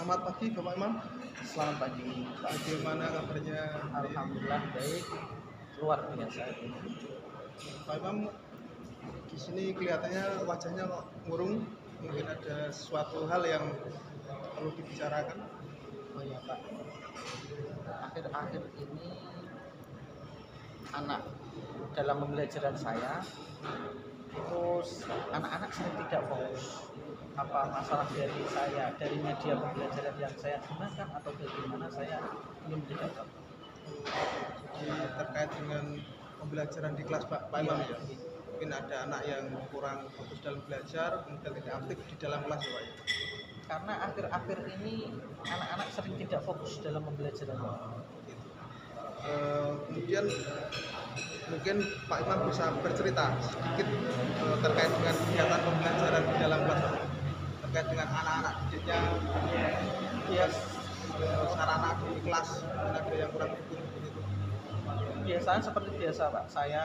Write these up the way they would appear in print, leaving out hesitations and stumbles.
Selamat pagi Bapak Imam. Selamat pagi, Pak. Bagaimana kabarnya? Alhamdulillah baik, luar biasa. Pak Imam, di sini kelihatannya wajahnya kok murung. Mungkin ada suatu hal yang perlu dibicarakan. Oh ya Pak, akhir-akhir ini anak dalam pembelajaran saya itu anak-anak sering tidak fokus. Apa masalah dari saya, dari media pembelajaran yang saya gunakan atau bagaimana saya ingin tidak tahu. Jadi terkait dengan pembelajaran di kelas Pak Imam ya. Mungkin ada anak yang kurang fokus dalam belajar, kemudian tidak aktif di dalam kelas ya Pak ya. Karena akhir-akhir ini anak-anak sering tidak fokus dalam pembelajaran. Kemudian mungkin Pak Imam bisa bercerita sedikit terkait dengan kegiatan pembelajaran di dalam kelas Pak. Terkait dengan anak-anak didiknya, Ya, sarana di kelas, ada yang kurang mendukung begitu. biasanya seperti biasa Pak, saya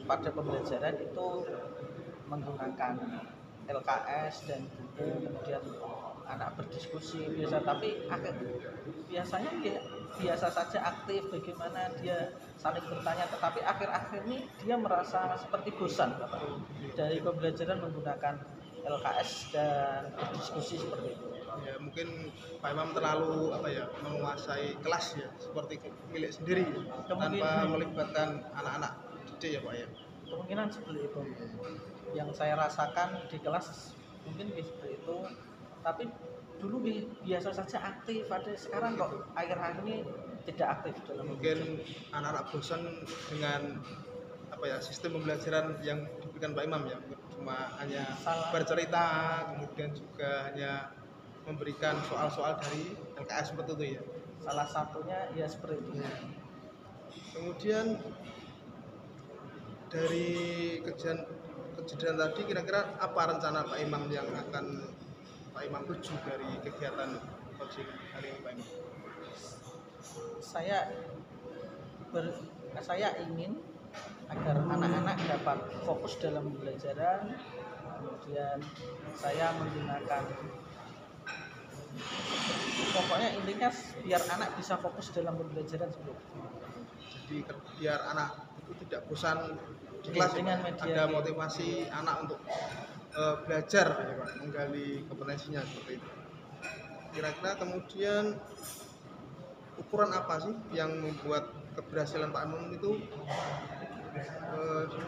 pada pembelajaran itu menggunakan LKS dan buku, kemudian anak berdiskusi biasa, tapi biasanya dia biasa saja aktif, bagaimana dia saling bertanya, tetapi akhir-akhir ini dia merasa seperti bosan Bapak, dari pembelajaran menggunakan LKS dan berdiskusi seperti itu. Ya mungkin Pak Imam terlalu menguasai kelas ya, seperti milik sendiri tanpa melibatkan anak-anak didik ya Pak ya. Kemungkinan seperti itu yang saya rasakan di kelas, mungkin seperti itu, tapi dulu biasa saja aktif, ada sekarang kok akhir-akhir ini tidak aktif dalam mungkin anak-anak bosan dengan sistem pembelajaran yang diberikan Pak Imam ya, cuma hanya bercerita, kemudian juga hanya memberikan soal-soal dari LKS seperti itu ya. Salah satunya ya seperti itu. Kemudian dari kejadian tadi, kira-kira apa rencana Pak Imam yang akan Pak Imam tuju dari kegiatan coaching hari ini Pak Imam? Saya ingin agar anak-anak dapat fokus dalam pembelajaran, kemudian saya menggunakan, pokoknya intinya biar anak bisa fokus dalam pembelajaran sebelum. Jadi biar anak itu tidak bosan di kelas dengan ya, media ada motivasi anak untuk belajar ya Pak, menggali kompetensinya seperti itu. Kira-kira kemudian ukuran apa sih yang membuat keberhasilan Pak Imam itu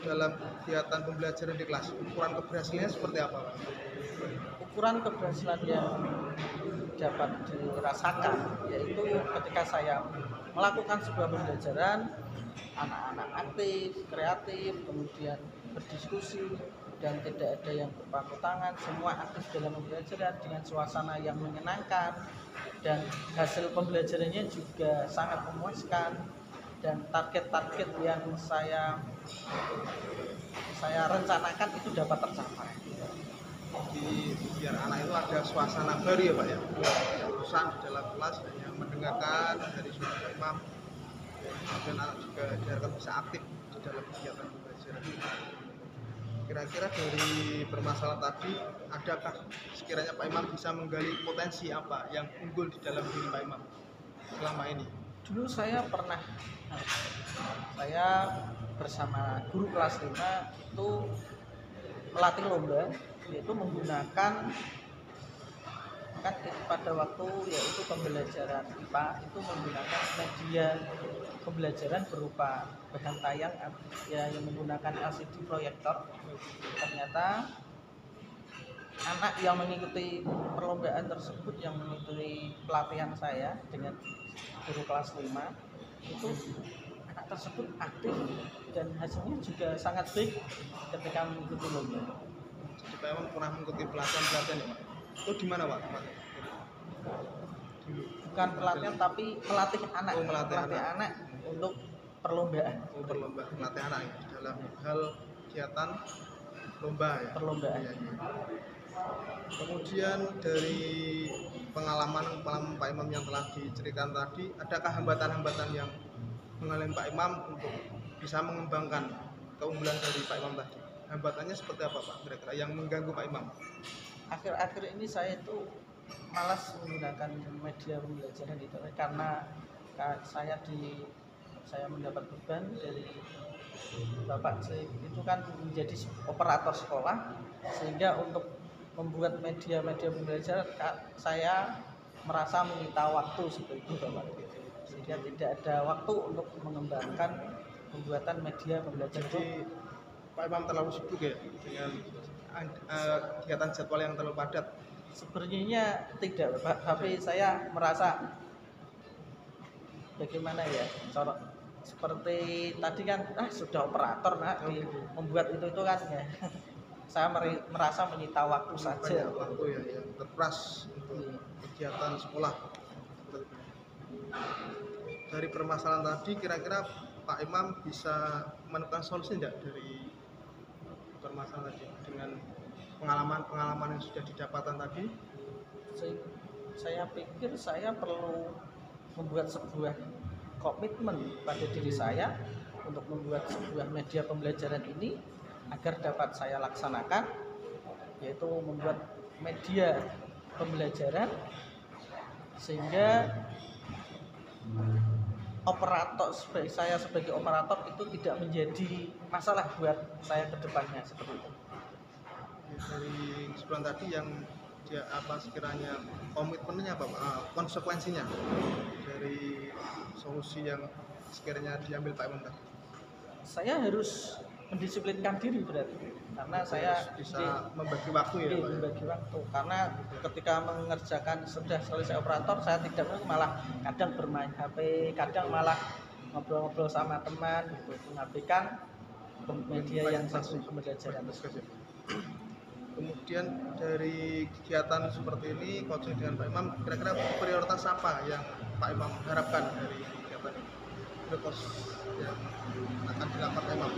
dalam kegiatan pembelajaran di kelas? Ukuran keberhasilannya seperti apa Pak? Ukuran keberhasilan yang dapat dirasakan yaitu ketika saya melakukan sebuah pembelajaran, anak-anak aktif, kreatif, kemudian berdiskusi dan tidak ada yang berpangku tangan, semua aktif dalam pembelajaran dengan suasana yang menyenangkan, dan hasil pembelajarannya juga sangat memuaskan, dan target-target yang saya rencanakan itu dapat tercapai. Jadi biar anak itu ada suasana baru ya Pak ya, bosan di dalam kelas hanya mendengarkan dari suara Pak Imam, dan anak juga diharapkan bisa aktif di dalam kegiatan pembelajaran. Kira-kira dari permasalahan tadi, adakah sekiranya Pak Imam bisa menggali potensi apa yang unggul di dalam diri Pak Imam selama ini? Dulu saya bersama guru kelas 5 itu melatih lomba, yaitu menggunakan pada waktu yaitu pembelajaran IPA itu menggunakan media pembelajaran berupa bahan tayang ya, yang menggunakan LCD proyektor. Ternyata anak yang mengikuti perlombaan tersebut, yang mengikuti pelatihan saya dengan guru kelas 5, itu anak tersebut aktif dan hasilnya juga sangat baik ketika mengikuti lomba. Jadi Pak Imam pernah mengikuti pelatihan ya Pak? Itu di mana Pak? Bukan pelatihan tapi melatih anak. Melatih anak untuk perlombaan. Melatih anak ya, dalam hal kegiatan lomba ya. Perlombaan. Ya. Kemudian dari pengalaman Pak Imam yang telah diceritakan tadi, adakah hambatan-hambatan yang mengalami Pak Imam untuk bisa mengembangkan keunggulan dari Pak Imam tadi? Hambatannya seperti apa Pak kira-kira yang mengganggu Pak Imam? Akhir-akhir ini saya itu malas menggunakan media pembelajaran itu karena saya mendapat beban dari bapak itu kan menjadi operator sekolah, sehingga untuk membuat media-media pembelajaran saya merasa menyita waktu seperti itu bapak, sehingga tidak ada waktu untuk mengembangkan pembuatan media pembelajaran. Jadi Pak Imam terlalu sibuk ya dengan kegiatan jadwal yang terlalu padat. Sebenarnya tidak Pak, tapi saya merasa bagaimana ya, seperti tadi kan sudah operator membuat itu kan ya. Saya merasa menyita waktu saja. Banyak waktu ya, yang terperas untuk kegiatan sekolah. Dari permasalahan tadi, kira-kira Pak Imam bisa menemukan solusi tidak dari permasalahan tadi dengan pengalaman-pengalaman yang sudah didapatkan tadi? Saya pikir saya perlu membuat sebuah komitmen pada diri saya untuk membuat sebuah media pembelajaran ini agar dapat saya laksanakan, yaitu membuat media pembelajaran sehingga saya sebagai operator itu tidak menjadi masalah buat saya ke depannya seperti itu. Dari kesimpulan tadi yang sekiranya komitmennya konsekuensinya dari solusi yang sekiranya diambil Pak Imam tadi? Saya harus mendisiplinkan diri berarti, karena saya bisa membagi waktu ya Pak? Membagi waktu, karena ketika mengerjakan sudah selesai operator, saya tidak malah kadang bermain HP, kadang malah ngobrol-ngobrol sama teman gitu, mengabaikan media yang pembelajaran. Kemudian dari kegiatan seperti ini, coaching dengan Pak Imam, kira-kira prioritas apa yang Pak Imam harapkan dari kegiatan ini? Prioritas yang akan dilakukan Pak Imam,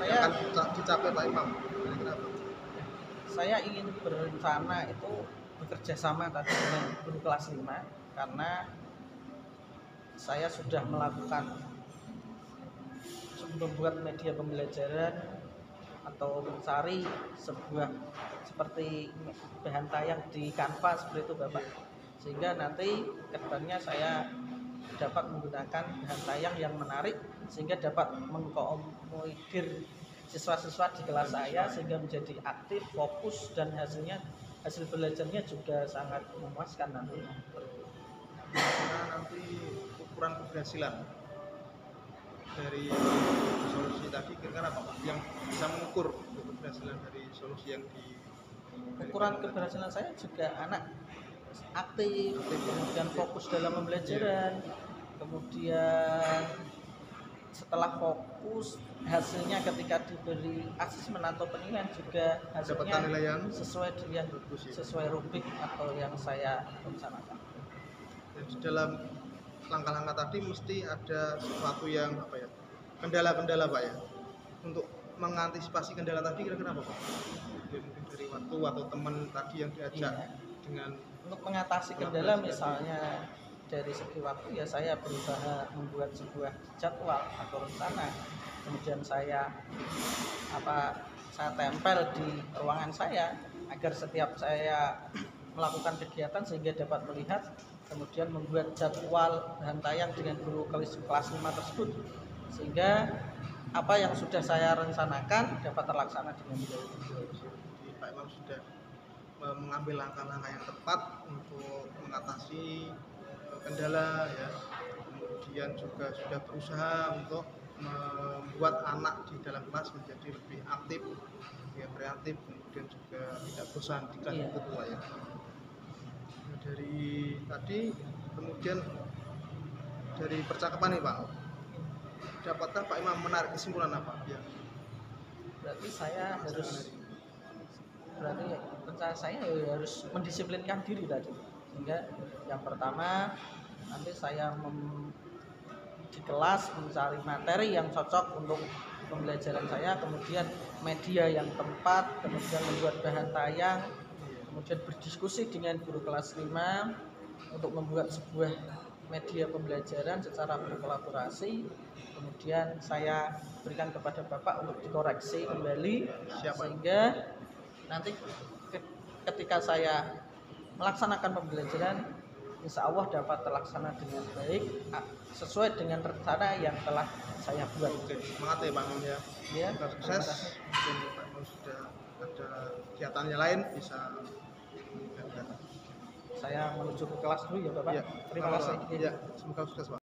yang akan dicapai Pak Imam, kira-kira apa? Saya ingin berencana itu bekerja sama tadi dengan guru kelas 5, karena saya sudah membuat media pembelajaran atau mencari sebuah seperti bahan tayang di Canva seperti itu Bapak, sehingga nanti kedepannya saya dapat menggunakan bahan tayang yang menarik sehingga dapat mengkomodir siswa-siswa di kelas saya sehingga menjadi aktif, fokus, dan hasil belajarnya juga sangat memuaskan nantinya. Nah, nanti ukuran keberhasilan dari solusi tadi kira-kira apa Pak? Yang bisa mengukur keberhasilan dari solusi yang ukuran keberhasilan saya juga anak aktif, kemudian fokus dalam pembelajaran, kemudian setelah fokus hasilnya ketika diberi asesmen atau penilaian juga hasilnya sesuai dengan sesuai rubrik atau yang saya rencanakan. Dan di dalam langkah-langkah tadi mesti ada sesuatu yang kendala-kendala Pak ya, untuk mengantisipasi kendala tadi kira-kira apa Pak? Mungkin dari waktu atau teman tadi yang diajak dengan untuk mengatasi kendala misalnya dari segi waktu ya saya berusaha membuat sebuah jadwal atau rencana, kemudian saya tempel di ruangan saya agar setiap saya melakukan kegiatan sehingga dapat melihat, kemudian membuat jadwal bahan tayang dengan guru kelas 5 tersebut sehingga apa yang sudah saya rencanakan dapat terlaksana dengan baik. Pak Imam sudah mengambil langkah-langkah yang tepat untuk mengatasi kendala ya, kemudian juga sudah berusaha untuk membuat anak di dalam kelas menjadi lebih aktif, ya kreatif, kemudian juga tidak bosan di kelas itu Pak ya. Nah, dari tadi kemudian dari percakapan nih Pak, dapatkah Pak Imam menarik kesimpulan apa ya? Berarti saya harus mendisiplinkan diri tadi, sehingga yang pertama nanti saya di kelas mencari materi yang cocok untuk pembelajaran saya, kemudian media yang tepat, kemudian membuat bahan tayang, kemudian berdiskusi dengan guru kelas 5 untuk membuat sebuah media pembelajaran secara berkolaborasi, kemudian saya berikan kepada Bapak untuk dikoreksi kembali. Sehingga nanti ketika saya melaksanakan pembelajaran insya Allah dapat terlaksana dengan baik sesuai dengan rencana yang telah saya buat. Oke, semangat ya Pak Imam ya. Ya, Semoga sukses. Mungkin Pak Imam sudah ada kegiatannya lain bisa meningkatkan. Saya menuju ke kelas dulu ya Bapak. Ya, Terima kasih. Ya, semoga sukses Pak.